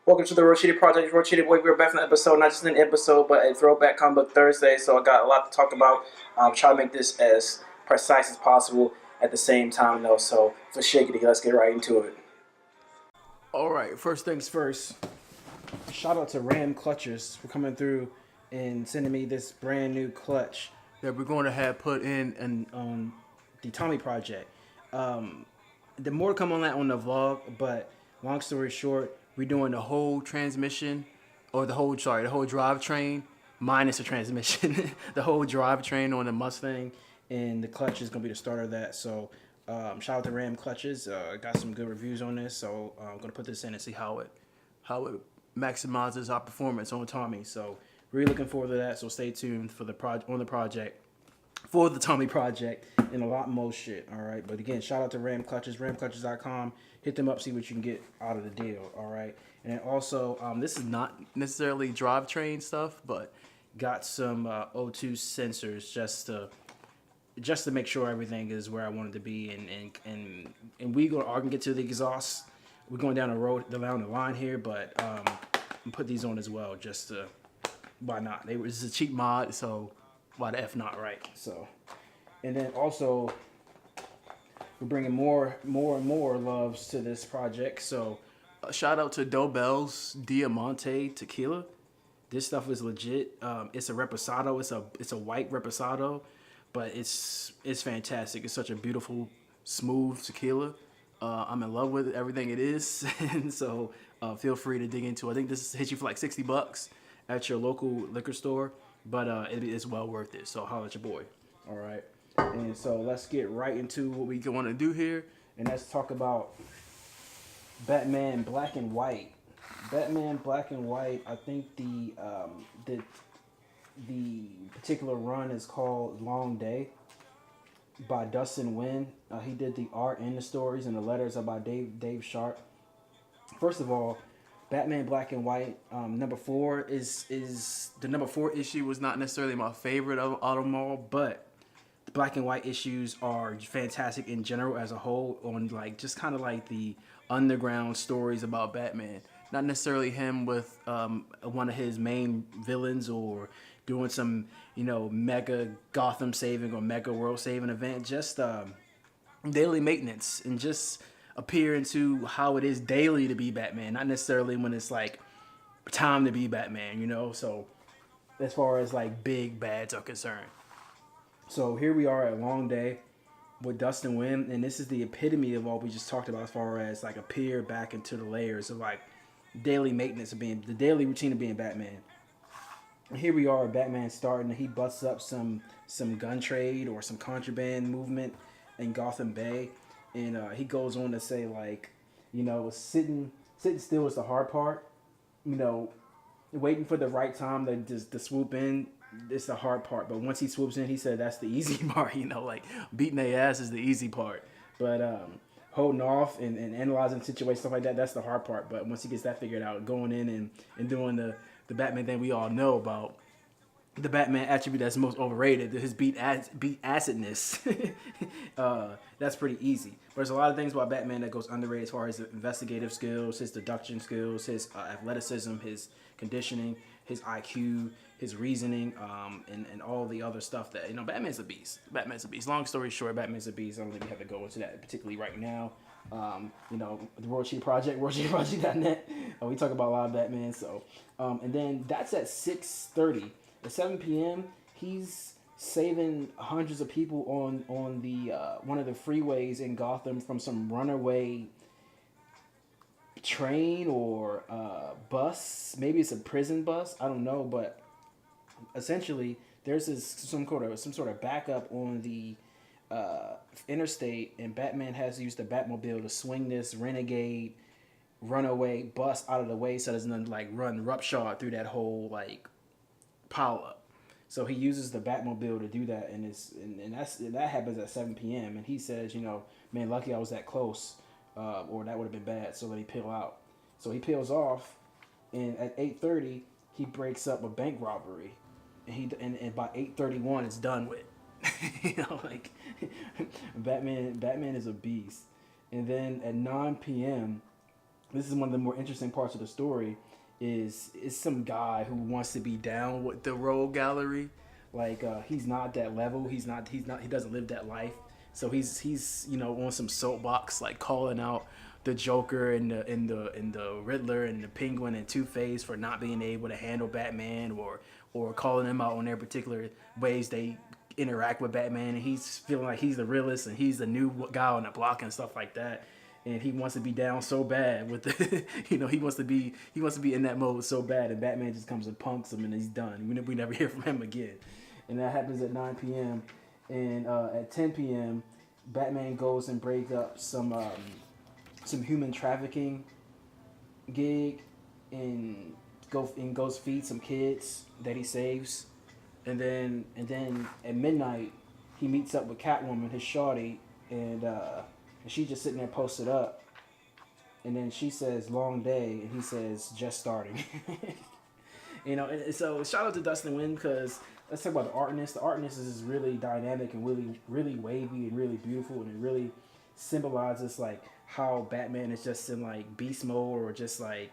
Welcome to the Real Cheetah Project. Real Cheetah Boy. We're back from the episode, not just an episode, but a throwback comic book Thursday. So I got a lot to talk about. Try to make this as precise as possible at the same time, though. So for Shakity, let's get right into it. All right, first things first. Shout out to Ram Clutchers for coming through and sending me this brand new clutch that we're going to have put in and on the Tommy project. The more to come on that on the vlog, but long story short, we're doing the whole transmission, or the whole drivetrain minus the transmission, the whole drivetrain on the Mustang, and the clutch is gonna be the start of that. So shout out to Ram Clutches. Got some good reviews on this, so I'm gonna put this in and see how it maximizes our performance on Tommy. So really looking forward to that. So stay tuned for the project for the Tommy project and a lot more shit. All right, but again, shout out to Ram Clutches, ramclutches.com. Hit them up, see what you can get out of the deal. All right, and also this is not necessarily drivetrain stuff, but got some O2 sensors just to make sure everything is where I want it to be, and we gonna get to the exhaust. We're going down the line here, but put these on as well, just to, why not? This is a cheap mod, so why the F not, right? So, and then also we're bringing more and more loves to this project. So, shout out to Dobel's Diamante Tequila. This stuff is legit. It's a reposado. It's a white reposado, but it's fantastic. It's such a beautiful, smooth tequila. I'm in love with everything it is, and so feel free to dig into it. I think this hits you for like $60 at your local liquor store, but it's well worth it. So holla at your boy. All right, and so let's get right into what we want to do here, and let's talk about Batman Black and White. Batman Black and White. I think the particular run is called Long Day by Dustin Nguyen. He did the art and the stories, and the letters are by Dave Sharp. First of all, Batman Black and White #4 is the #4 issue was not necessarily my favorite of Automall, but the Black and White issues are fantastic in general as a whole, on like just kind of like the underground stories about Batman. Not necessarily him with one of his main villains or doing some, mega Gotham saving or mega world saving event. Just daily maintenance and just appear into how it is daily to be Batman. Not necessarily when it's like time to be Batman. So as far as like big bads are concerned. So here we are at Long Day with Dustin Nguyen, and this is the epitome of what we just talked about as far as like appear back into the layers of like daily maintenance of being the daily routine of being Batman. And here we are, Batman starting. He busts up some gun trade or some contraband movement in Gotham Bay, and he goes on to say like, sitting still is the hard part. Waiting for the right time to swoop in. It's the hard part, but once he swoops in, he said that's the easy part. Like beating their ass is the easy part, but holding off and analyzing the situation, stuff like that, that's the hard part. But once he gets that figured out, going in and doing the Batman thing we all know about, the Batman attribute that's most overrated, his beat acidness. That's pretty easy. But there's a lot of things about Batman that goes underrated as far as his investigative skills, his deduction skills, his athleticism, his conditioning, his IQ, his reasoning, and all the other stuff that, Batman's a beast. Batman's a beast. Long story short, Batman's a beast. I don't think we have to go into that particularly right now. The World Cheetah Project, worldcheetahproject.net. We talk about a lot of Batman. So, and then that's at 6:30. At 7 p.m., he's saving hundreds of people on the one of the freeways in Gotham from some runaway train or bus. Maybe it's a prison bus. I don't know, but essentially there's some sort of backup on the interstate, and Batman has to use the Batmobile to swing this renegade runaway bus out of the way so it doesn't like run roughshod through that whole like pile up. So he uses the Batmobile to do that, and that happens at 7 p.m. And he says, man, lucky I was that close, or that would have been bad. So let me peel out. So he peels off, and at 8:30 he breaks up a bank robbery, and by 8:31 it's done with. Like Batman is a beast. And then at 9 p.m. this is one of the more interesting parts of the story, is some guy who wants to be down with the rogue gallery. Like he's not that level. He doesn't live that life. So he's on some soapbox, like calling out the Joker and the Riddler and the Penguin and Two Face for not being able to handle Batman, or calling them out on their particular ways they interact with Batman, and he's feeling like he's the realest and he's the new guy on the block and stuff like that. And he wants to be down so bad with the, he wants to be in that mode so bad, and Batman just comes and punks him and he's done. We never hear from him again, and that happens at 9 p.m. And at 10 p.m., Batman goes and breaks up some human trafficking gig, and goes feed some kids that he saves, and then at midnight he meets up with Catwoman, his shawty, and she just sitting there posted up, and then she says long day, and he says just starting. And so shout out to Dustin Nguyen, because let's talk about the artness. The artness is really dynamic and really really wavy and really beautiful, and it really symbolizes like how Batman is just in like beast mode, or just like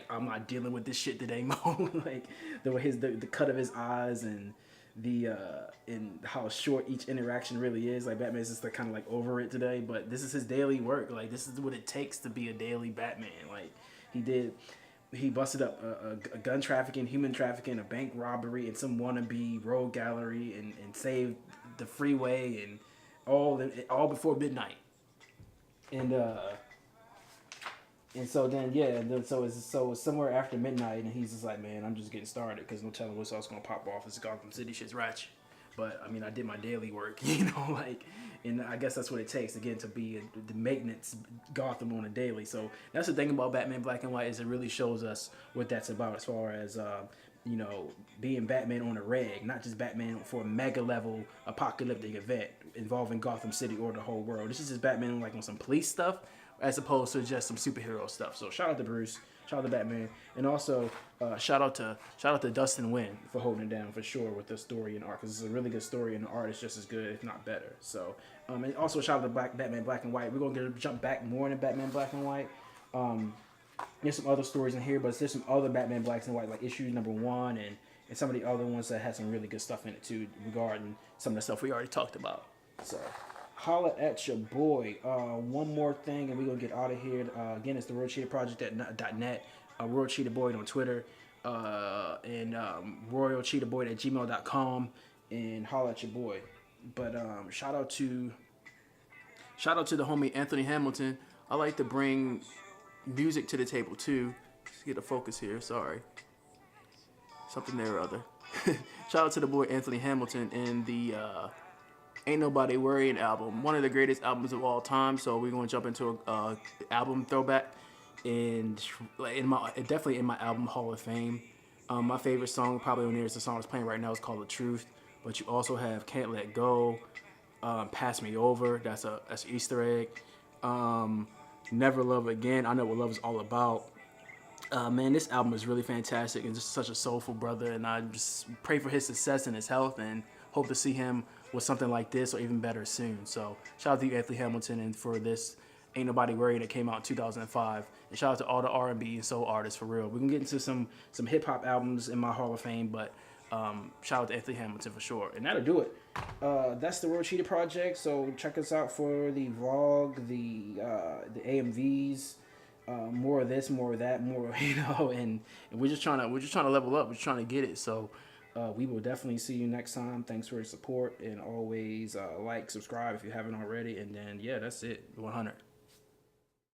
I'm not dealing with this shit today mode. Like the way the cut of his eyes, and the and how short each interaction really is. Like Batman's just like kind of like over it today, but this is his daily work. Like this is what it takes to be a daily Batman. Like he busted up a gun trafficking, human trafficking, a bank robbery, and some wannabe rogue gallery, and saved the freeway, and all before midnight. And so then so it's somewhere after midnight, and he's just like, man, I'm just getting started, because no telling what's else gonna pop off. It's Gotham City, shit's ratchet. But I mean, I did my daily work, like, and I guess that's what it takes again to be the maintenance Gotham on a daily. So that's the thing about Batman Black and White, is it really shows us what that's about, as far as being Batman on a reg, not just Batman for a mega level apocalyptic event involving Gotham City or the whole world. This is just Batman like on some police stuff, as opposed to just some superhero stuff. So shout out to Bruce, shout out to Batman, and also shout out to Dustin Nguyen for holding it down for sure with the story and art, because it's a really good story and the art is just as good, if not better. So and also shout out to Batman Black and White. We're gonna jump back more into Batman Black and White. There's some other stories in here, but there's some other Batman Blacks and White, like issue number 1, and some of the other ones that had some really good stuff in it too, regarding some of the stuff we already talked about. So holla at your boy. One more thing, and we're gonna get out of here. Again, it's the Royal Cheetah Project at .net. Royal Cheetah Boy on Twitter, and Royal Cheetah Boy at gmail.com, and holla at your boy. But shout out to the homie Anthony Hamilton. I like to bring music to the table too. Just get the focus here. Sorry, something there or other. Shout out to the boy Anthony Hamilton and the Ain't Nobody Worrying album, one of the greatest albums of all time. So we're gonna jump into a album throwback, and definitely in my album Hall of Fame. My favorite song probably on there is the song that's playing right now. It's called The Truth. But you also have Can't Let Go, Pass Me Over. That's an Easter egg. Never Love Again. I Know What Love Is All About. Man, this album is really fantastic and just such a soulful brother. And I just pray for his success and his health, and hope to see him with something like this or even better soon. So shout out to you, Anthony Hamilton, and for this Ain't Nobody Worried that came out in 2005. And shout out to all the R&B and soul artists for real. We can get into some hip hop albums in my Hall of Fame, but shout out to Anthony Hamilton for sure. And that'll do it. That's the Royal Cheetah Project. So check us out for the vlog, the AMVs, more of this, more of that, more, and we're just trying to level up. We're just trying to get it. So we will definitely see you next time. Thanks for your support, and always like, subscribe if you haven't already. And then yeah, that's it. 100.